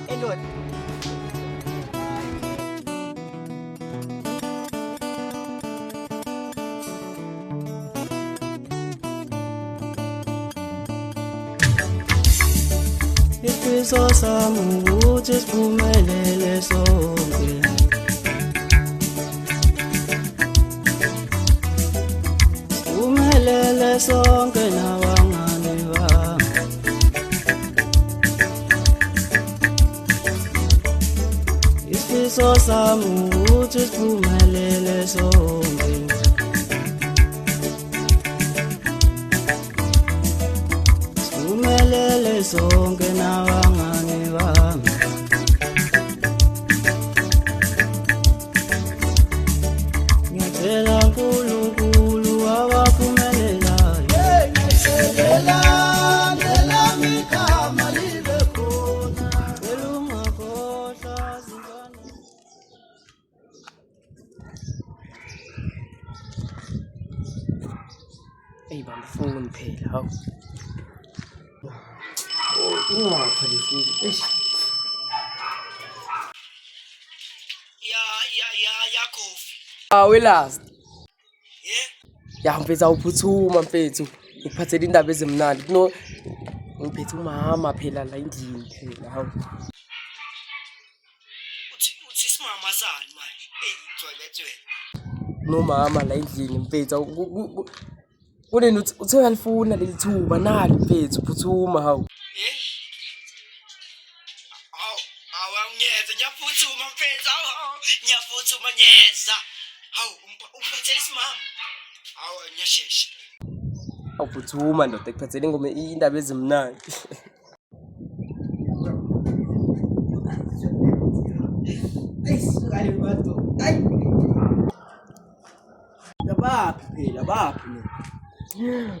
Elon. Isifiso sami ukuthi siphumelele sonke. Siphumelele sonke nabangani bami. Isifiso sami ukuthi siphumelele sonke. Siphumelele sonke nabangani bami. Ngiyacela uNkulunkulu abaphumelelayo. Ngiyacela ngelami igama libe khona. Cela ungakhohlwa zingane. Ey bamfuni phela hawu. Ungapha lefuni. Eish. Ya Kofi. We last. Yeah. Ya mfethu uphuthuma mfethu. Ngiphathele indaba ezimnandi. No ngiphethe umama phela la endlini phela hawu. Uthi simama sani manje? Igcwele. No mama la endlini mfethu. Kuneni uthe uyalifuna leli thuba nali mfethu uphuthuma hawu. Eh? Awangiyeza ngiyaphuthuma mfethu. Ngiyaphuthuma nyeza. Hawu umphathele simama. Hawu ngiyashesha. Awuphuthuma ndoda ekuphathele ingoma indaba ezimnandi. Ayisukale bato. Ay. Labaphi phela, baphi lo.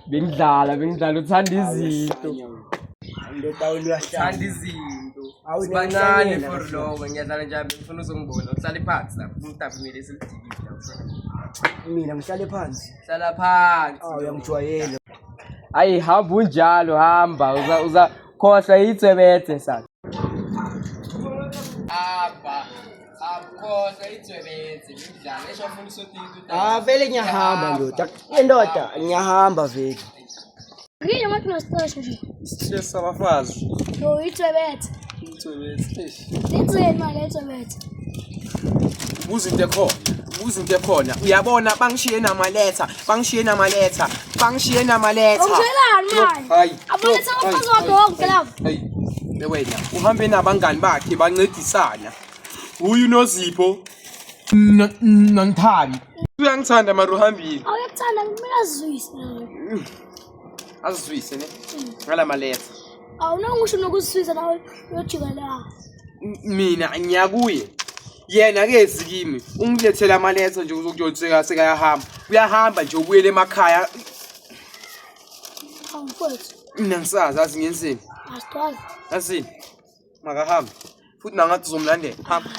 Bengidlala uthanda izinto. Ndoda uyahlala. Uthanda izinto. Awunencane Sibancane for lo ngiyadlala njalo ngifuna uzongibona. Uhlale phansi lapha umtapi mile selidikile awusana. Mina ngihlale phansi. Hlala phansi. Uyangijwayela. Hayi hamba unjalo hamba uza khohlwa itswebethe sana. Abukhohlwa itswebethe ngidlala esho ufuna usotini. Vele ngiyahamba ndoda. Ndoda ngiyahamba vele. Ngine manje nostosha nje. Stress abafazi. Lo itswebethe. Itswebethe. Lenzeni manje itswebethe. Buza into ekhona uyabona bangishiye namaletha Awuzelani manje? hayi Abuletha abafazi wakhe wonke lapha. hayi wena uhambe nabangani bakhe bancedisana uNozipho noNthami uyangithanda mara uhambile Awuyakuthanda kumele azizwise nawe. azizwise ne ngala maletha Awunongisho nokuziswisa nawe uyojika la. mina ngiyakuye yena ke zikimi ungilethela amaletha nje uzokuyotseka sekayahamba uyahamba nje ubuyele emakhaya Awufethu. mina ngisazi azingenzeni Asitwazi. asini makahamba futhi nangathi uzomlandela hamba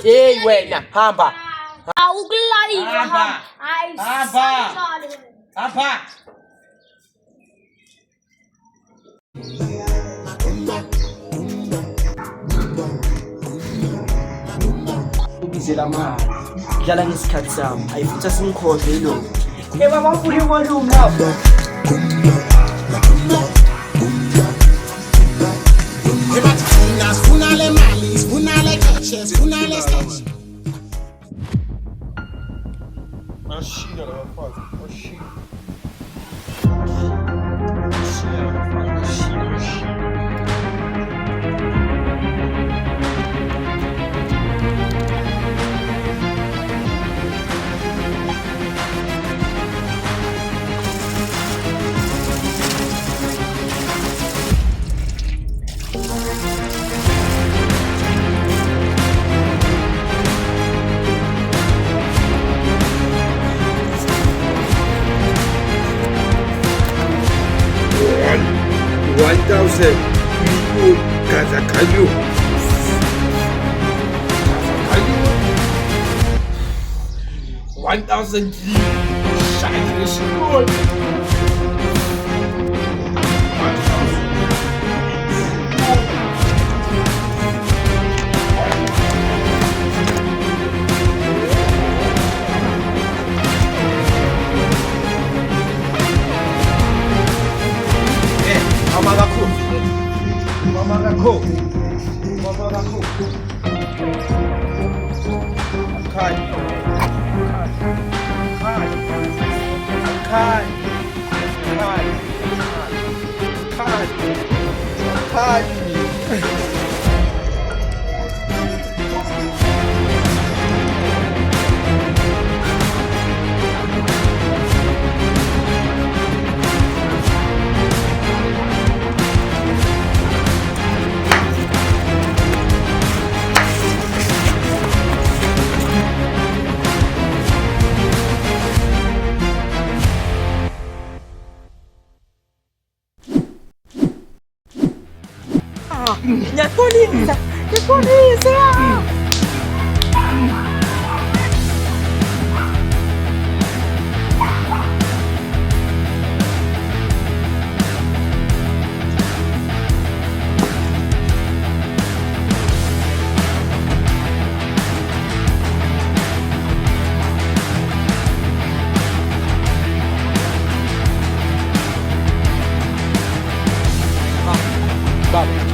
hey wena hamba Awukulayiva Hamba. Hayi. Hamba. hamba Ubizela mali. Dlala ngesikhathi sami. Ayifuthi singikhohle lo. Baba mfuni volume lapha. Sifuna le mali, sifuna le cash, sifuna le stash. Ashila labafazi ashila People Kazakayo. 1,000 clean. Scheiße, Schmutz. Mama kakhulu. Mama kakhulu. Mama kakhulu. Akhani. Akhani. Akhani. Akhani. Akhani. Baba.